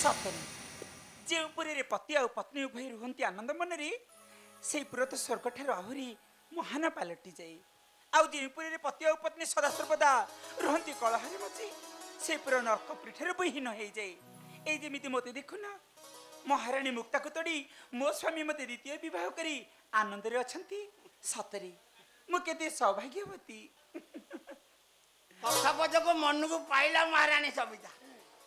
सतरे जो पुरी पति आ पत्नी उभय रुहंती आनंद मन से पुर तो स्वर्ग ठार आहरी महान पलटि जाए आउपुरी पति आ पत्नी सदा सर्वदा रुहंती कलहरे मची से पुर नर्क पीठर विहीन हो जाए ये मत देखुना महाराणी मुक्ता को तोड़ी मो स्वामी मत द्वितीय बह करी आनंद अच्छा सतरे मुझे सौभाग्यवती कथा पदक मन को पाइला महाराणी सबिता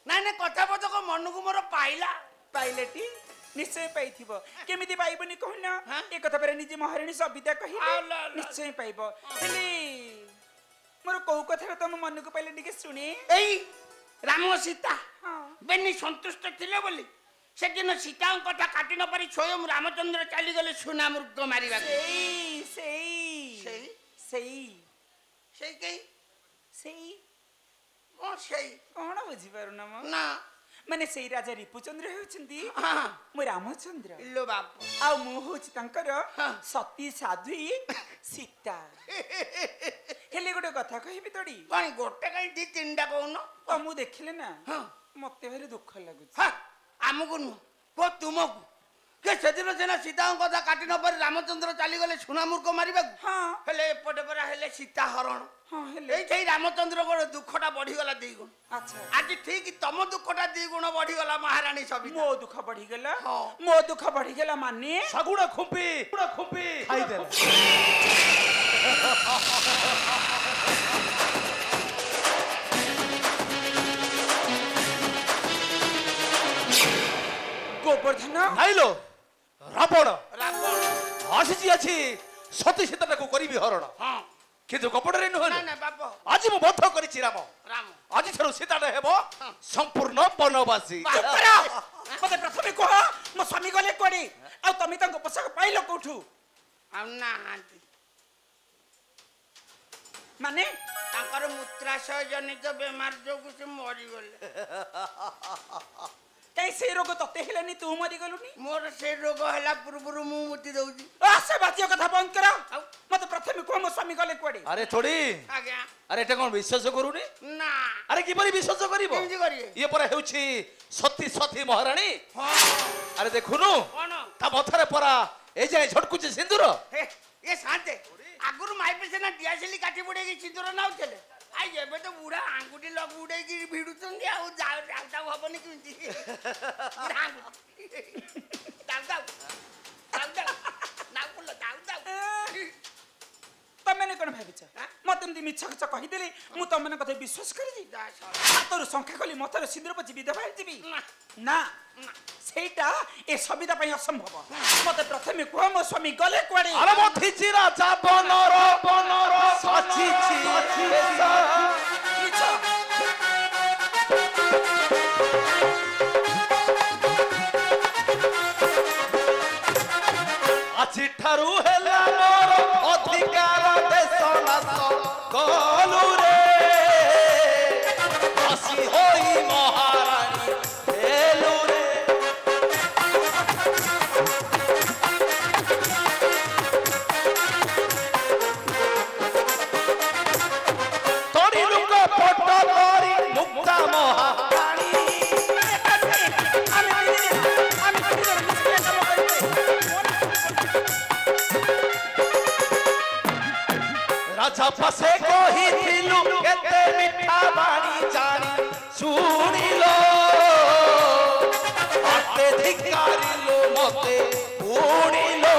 ना ना कथा पदक मन को मोर पाइला पाइलेटी निश्चय पाइथिबो केमिति पाइबनी कहना ए कथा पर निजे महारानी सबिता कहि निश्चय पाइबो हेले मोर को कथा तुम मन को पाइले निके सुने एई राम सीता बेनी संतुष्ट थिले बोली से दिन सीता कथा काटी न पारी स्वयं रामचंद्र चली गले सुना मृग मारिबा सेई सेई सेई सेई सेई कई सेई ओ सेई कोन बुझी पारु ना ना माने सेई राजा रिपुचंद्र होचंदी मो रामचंद्र लो बाप आ मु होची तंकर सती साध्वी सीता हेले गोटे कथा कहिबी तोडी कोन गोटे कई दी तीनटा कहून तो मु देखिले ना मते भारी दुख लागु हां आमको नु को तुमको के सेदिन सेना सीता कथा काटी न पारी रामचंद्र चली गले सुना मूर्ख मारिबा हां हेले एपटे परा हेले सीता हरण हां हेले एई रामचंद्र को दुखटा बढ़ी गला दी गुण अच्छा आज ठीक तम दुखटा दी गुण बढ़ी गला महारानी सबिता मो दुख बढ़ी गेला मो दुख बढ़ी गेला माने सगुण खुंपी खाई दे गोवर्धन आइलो रावण रावण आसी अछि सती सीता को करिबि हरण हां किंतु कपड़ रे ना न ना बाप आज मु बध करिछि राम राम आज थरो सीता हेबो संपूर्ण वनवासी चुप करा मते प्रथमे कह मो स्वामी गले कोडी आ तमी तंग पोषक पाइलो कोठू हम ना आंटी माने ताकर मूत्राशय जनित बेमार जो कुछ मरी गले कई से रोग तते हेलानी तू मरी गलुनी मोर से रोग हला पूर्व मु मुति दउजी आसे बातियो कथा बंद करा मते प्रथमे कह मो स्वामी गले कोडी अरे थोड़ी आज्ञा अरे एटा कोन विश्वास करूनी ना अरे किपरि विश्वास करिवो केमि करिए ये पर हेउछि सती सती महारानी हां अरे देखुनु कोन ता मथरे परा ए जाय झटकुछि सिंदूर हे ये शांते आगुर माई पे से ना दियासली काठी बुडे की सिंदूर नाउतले आई जेबे तो बुढ़ा आंगुठी लग बुडे की भिडुचंदी आ जाव जाव हबनी किंती दाव तमेने कोन भाबिछ मते एमती मिछ कछ कहि देली मु तमेने कथे विश्वास करि हातरु संख्या कली मथर सिंदूर पछि विधवा जिबी ना सेटा ए सविता पई असंभव मते प्रथमे कह मो स्वामी गले कोडे अरे मथि चिरा बनर सची छी मिछ আজি ठारू हेला मोर अधिकार देश नाश गलु रे हसी होई महारानी हेलु रे तोड़ी लुक फोटो करी मुक्ता महारानी राजा पासे कही थिलु केते मिठा बाणी जानी सुनिलो आते धिकारिलो मते पुणिलो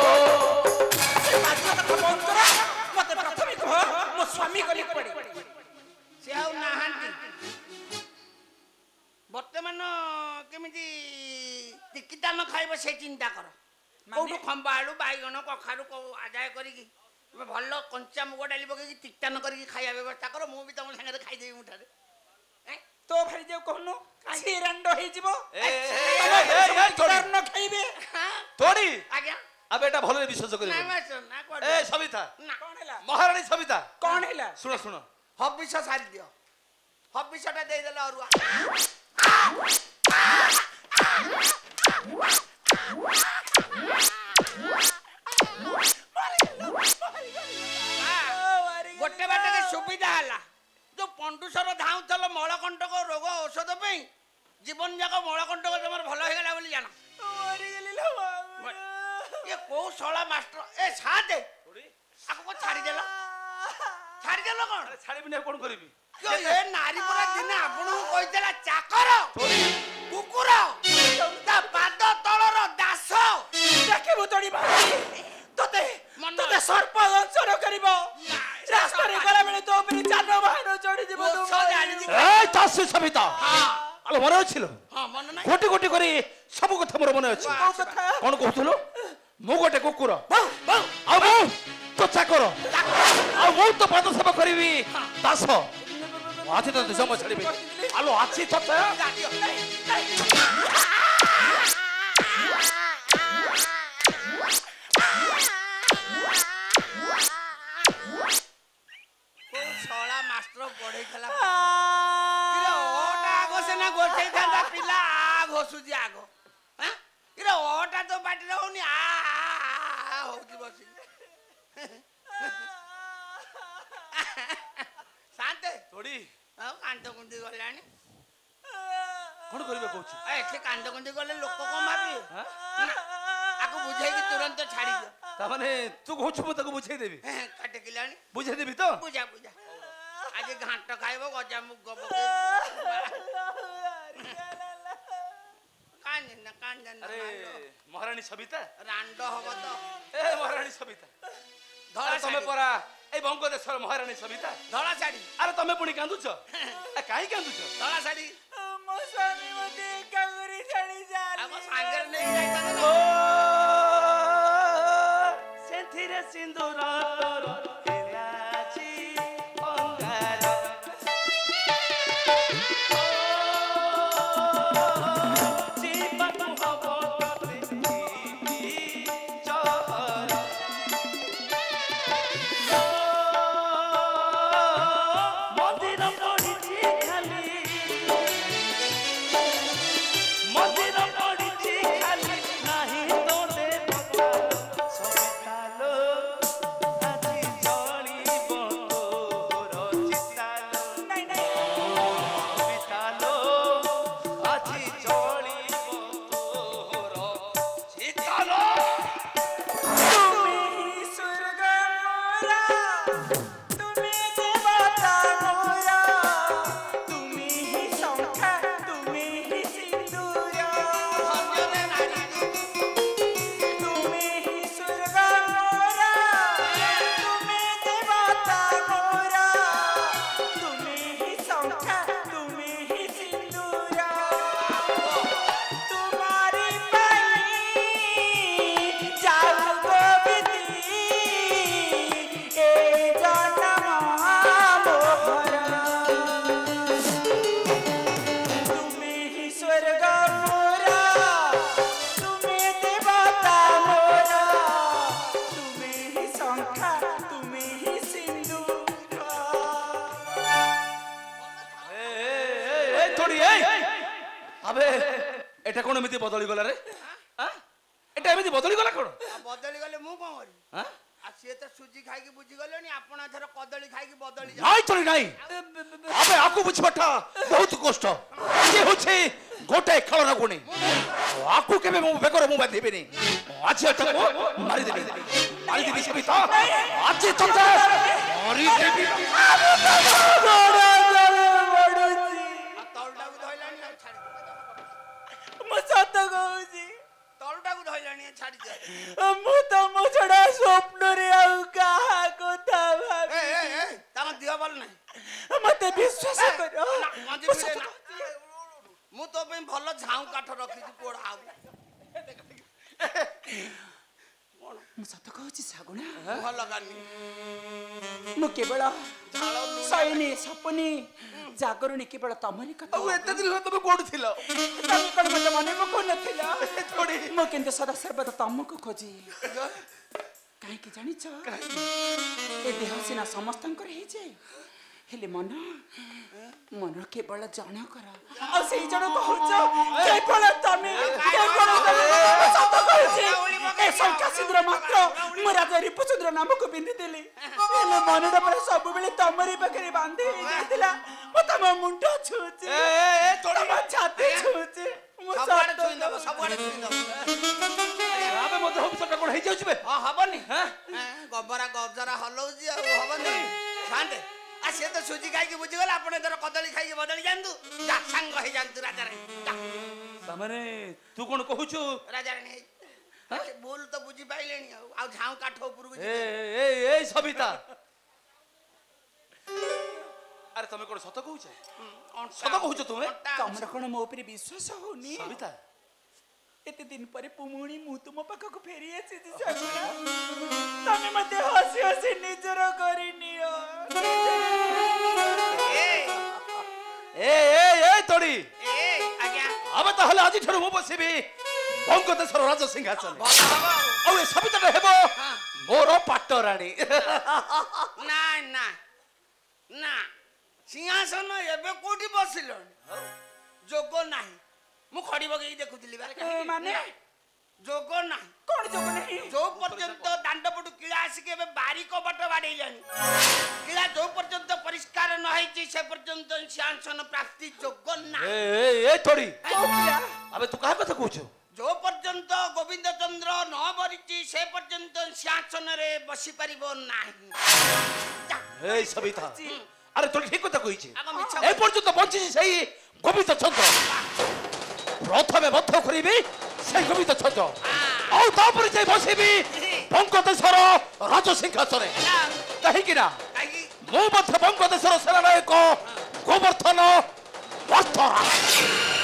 मते प्रथमे कह मो स्वामी गले कोडे से आउ नाहांती वर्तमान केमिति टिकिटा न खाइबो से चिंता कर कोठु खंबा आलू बाइगण कखारु को आदाय करी भल कंचा मुग डाली पकई टिकटान करके खाया व्यवस्था कर मु भी तुम संगे खाईदेवी मुठारे तो भाई जो कहनु सिरंड हे जिवो न खाइबे तोड़ी आज्ञा अब बेटा भलो विश्वास करियो ना मैं सुन ना कोड ए सविता कोन हैला महारानी सविता कोन हैला सुनो सुनो हबिस सारी दियो हबिसटा दे देला अरुआ गोटे बाटे के सुविधा हला जो पंडुसर धाउथल मळकंटक रोग औषध पे जीवन जाक मळकंटक ତମର ଭଲ ହେଇଗଲା ବୋଲି ଜାଣ ମରିଗଲି ଲୋ ମାମୁଁ। ଏ କୋଉ ଶଳା ମାଷ୍ଟର ଏ ଛାଡେ ଆକୁ କଣ ଛାଡ଼ିଦେଲ ଛାଡ଼ିଦେଲ କଣ ଛାଡ଼ିବିନି ଆଉ କଣ କରିବି ଏ ନାରୀ ପରା ଦିନେ ଆପଣଙ୍କୁ କହିଥିଲା ଚାକର କୁକୁର ତା ପାଦ ତଳର ଦାସ ଦେଖିବୁ ତୋଡ଼ି ଭାଇ ତତେ ତତେ ସର୍ପ ଦଂଶନ କରିବ ରାସ୍ତାରେ ଗଲାବେଳେ ତୋ ଉପରେ ଯାନବାହନ ଚଢ଼ିଯିବ এই চাষী সবিতা আলো মনে অছিল ହଁ ମନେ ନାହିଁ ଗୋଟି ଗୋଟି କରି ସବୁ କଥା ମୋର ମନେ ଅଛି କୋଉ କଥା କଣ କହୁଥିଲୁ ମୁଁ ଗୋଟେ କୁକୁର ଆଉ ମୁଁ ତ ଚାକର ଆଉ ମୁଁ ତ ପାଦ ସେବା କରିବି ଦାସ ଆଜି ତ ଜମ ଛାଡ଼ିବି ଆଲୋ ଅଛି ତତେ କୋଉ ଶଳା ମାଷ୍ଟର ପଢେଇଥିଲା ଆଗ ସିନା ଗୋଟେଇଥାନ୍ତା ପିଲା ଘୋଷୁଛି ଆଗ ଇରେ ଓଟା ତ ପାଟିରେ ହଉନି ହଉଛି ବସିକି ଶାନ୍ତେ ତୋଡ଼ି ଆଉ କାନ୍ଦ କୁନ୍ଦି ଗଲାଣି କଣ କରିବେ କହୁଛୁ ଏଠି କାନ୍ଦ କୁନ୍ଦି ଗଲେ ଲୋକ କଣ ଭାବିବେ ଆକୁ ବୁଝେଇକି ତୁରନ୍ତ ଛାଡ଼ିଦିଅ ତାମାନେ ତୁ କହୁଛୁ ମୁଁ ତାକୁ ବୁଝେଇ ଦେବି କାଟିକିଲାଣି ବୁଝେଇ ଦେବି ତ ବୁଝା ବୁଝା ଆଜି ଘାଣ୍ଟ ଖାଇବ ଗଜା ମୁଗ ଆରେ ମହାରାଣୀ ସବିତା ରାଣ୍ଡ ହବ ତ ଏ ମହାରାଣୀ ସବିତା ଧଳା ତମେ ପରା এই বঙ্গদেশের মহারানী সবিতা ଧଳା ଶାଢ଼ୀ আরে তুমি পুনি কান্দুছ কাহি কান্দুছ ଧଳା ଶାଢ଼ୀ ମୋ ସ୍ୱାମୀ ମତେ ଏକା କରି ଛାଡ଼ି ଆମ ଯାଆନ୍ତି ସାଙ୍ଗରେ ନେଇକି ଯାଇଥାନ୍ତେ ও ନା সেথিরে সিন্দুর খেলাছি অঙ্গার জীবন হব তোতে চহর মন্দির পড়িছি খালি মন্দির পড়িছি খালি নাহি তোতে সবিতালো আজি জলিব তোর চিতালো নাই নাই সবিতালো আজি জলিব তোর চিতালো তুমি স্বর্গ মোরা তুমি দেবতা মোরা তুমি শঙ্খা তুমি সিন্দুর ସଞ୍ଜରେ ନାରୀ তুমি স্বর্গ মোরা তুমি দেবতা মোরা তুমি শঙ্খা তুমি সিন্দুর তোমারি পাই যাও গোবিন্দি এ জনম মোহরা তুমি স্বর্গ মোরা তুমি দেবতা মোরা তুমি শঙ্খা তুমি সিন্দুর এই তোড়ি এই আবে এটা কোন এমিতি বদলি গলা রে এটা এমিতি বদলি গলা কোন ବଦଳି ଗଲେ ମୁଁ କଣ କରିବି হ্যাঁ ଆଉ ସିଏ ତ ସୁଜି ଖାଇକି ବୁଝିଗଲେଣି ଆପଣ ଏଥର କଦଳୀ ଖାଇକି ବଦଳି ଯାଅ নাই তোড়ি নাই আবে আকু বুঝবাটা বহুত কষ্ট সে হচ্ছে গোটে খেলনা গুণী আকু কেবে মু বেকরে মু বাঁধিবিনি আজি এটাকু মারি দেবি সবিতা আজি তোতে মারি দেবি ଆଉ ତଳଟାକୁ ଧଇଲାଣି ଆଉ ଛାଡ଼ି ମୁଁ ସତ କହୁଛି ତଳଟାକୁ ଧଇଲାଣି ଛାଡ଼ି ଦିଅ ମୁଁ ତମ ଛଡା ସ୍ୱପ୍ନରେ ଆଉ କାହା କଥା ଭାବି ତାଙ୍କ ଦେହ ଭଲ ନାହିଁ ମତେ ବିଶ୍ୱାସ କର ନା, ମଞ୍ଜି ମୁଁ ଭିଡ଼େ ସତ ନା। ମୁଁ ତୋ ପାଇଁ ଭଲ ଝାଉଁ କାଠ ରଖିଛି ପୋଡ଼ା ହବ ମୁଁ ସତ କହୁଛି ଶାଗୁଣା ଭଲ କାନି ମୁଁ କେବଳ ଝାଳ ଶୟନି ସପନି ଜାଗରୁଣି କେବଳ ତମରି କଥା ଆଉ ଏତେ ଦିନ ତମେ କୋଉଠି ଥିଲ ତମେ କଣ ମତେ ମନେ ପକଉନଥିଲ ଥୋଡ଼ି ମୁଁ କିନ୍ତୁ ସଦା ସର୍ବଦା ତମକୁ ଖୋଜି କାହିଁକି ଜାଣିଛ ଏ ଦେହ ସିନା ସମସ୍ତଙ୍କର ହେଇଯାଏ ହେଲେ ମନ କେବଳ ଜଣକର ଆଉ ସେଇ ଜଣକ ହଉଛ କେବଳ ତମେ କେବଳ ତମେ ମୁଁ ସତ କହୁଛି ଏ ଶଙ୍ଖା ସିନ୍ଦୁର ମାତ୍ର ମୁଁ ରାଜା ରିପୁଚନ୍ଦ୍ର ନାମକୁ ପିନ୍ଧିଥିଲି ହେଲେ ମନଟା ପୁରା ସବୁବେଳେ ତମରି ପାଖରେ ବାନ୍ଧି ହେଇଯାଇଥିଲା ମୁଁ ତମ ମୁଣ୍ଡ ଛୁଉଛି ତମ ଛାତି ଛୁଉଛି ସବୁଆଡେ ଛୁଇଁଦବ ସବୁଆଡେ ଛୁଇଁଦବ ଆମେ ମଧ୍ୟ ଭବିଷ୍ୟତ କଣ ହେଇଯାଉଛି ବେ ହଁ ହବନି ଗବରା ଗବଜରା ହଲଉଛି ଆଉ ହବନି ଖାଆନ୍ତେ ଆ ସେ ତ ସୁଜି ଖାଇକି ବୁଝିଗଲା ଆପଣ ଏଥର କଦଳୀ ଖାଇକି ବଦଳି ଯାଆନ୍ତୁ ଯା ସାଙ୍ଗ ହେଇଯାଆନ୍ତୁ ରାଜାରାଣୀ ତାମାନେ ତୁ କଣ କହୁଛୁ ରାଜାରାଣୀ ଭୁଲ ତ ବୁଝି ପାଇଲେଣି ଆଉ ଝାଉଁ କାଠ ଉପରକୁ ଏ ସବିତା ଆରେ ତମେ କଣ ସତ କହୁଛ ସତ କହୁଛ ତୁମେ ତମର କଣ ମୋ ଉପରେ ବିଶ୍ୱାସ ହଉନି ସବିତା ଏତେ ଦିନ ପରେ ପୁଣି ମୁଁ ତୁମ ପାଖକୁ ଫେରି ଆସିଛି ଶାଗୁଣା ତମେ ମତେ ହସି ହସି ନିଜର କରିନିଅ ଏ ତୋଡ଼ି ଆଜ୍ଞା ଆମେ ତାହେଲେ ଆଜି ଠାରୁ ମୁଁ ବସିବି ବଙ୍ଗ ଦେଶର ରାଜ ସିଂହାସନ ଆଉ ଏ ସବିତାଟା ହେବ ମୋର ପାଟରାଣୀ ନା ନା ନା ସିଂହାସନ ଏବେ କୋଉଠି ବସିଲଣି ଯୋଗ ନାହିଁ ମୁଁ ଖଡି ପକେଇକି ଦେଖୁଥିଲି ମାନେ ଯୋଗ ନାହିଁ କଣ ଯୋଗ ନାହିଁ ଯୋଉ ପର୍ଯ୍ୟନ୍ତ ଦାଣ୍ଡପଟୁ କିଳା ଆସିକି ଏବେ ବାରିକ ବାଟ ବାଡେଇଲାଣି କିଳା ଯୋଉ ପର୍ଯ୍ୟନ୍ତ ପରିଷ୍କାର ନ ହେଇଛି ସେ ପର୍ଯ୍ୟନ୍ତ ସିଂହାସନ ପ୍ରାପ୍ତି ଯୋଗ ନାହିଁ ଏ ତୋଡ଼ି ଆବେ ତୁ କାହା କଥା କହୁଛୁ ଯୋଉ ପର୍ଯ୍ୟନ୍ତ ଗୋବିନ୍ଦ ଚନ୍ଦ୍ର ନ ମରିଛି ସେ ପର୍ଯ୍ୟନ୍ତ ସିଂହାସନରେ ବସି ପାରିବ ନାହିଁ এই সবিতা আরে তোর ঠিক কথা কইছে আগে মিছা এই পর্যন্ত বঞ্চিছি সেই গোবিন্দ চন্দ্র প্রথমে বদ্ধ করিবি সেই গোবিন্দ চন্দ্র ଆଉ ତାପରେ ଯାଇ ବସିବି ବଙ୍ଗ ଦେଶର ରାଜ ସିଂହାସନରେ କାହିଁକି ନା ମୁଁ ମଧ୍ୟ ବଙ୍ଗ ଦେଶର ସେନାନାୟକ ଗୋବର୍ଦ୍ଧନ ବର୍ତ୍ତମାନ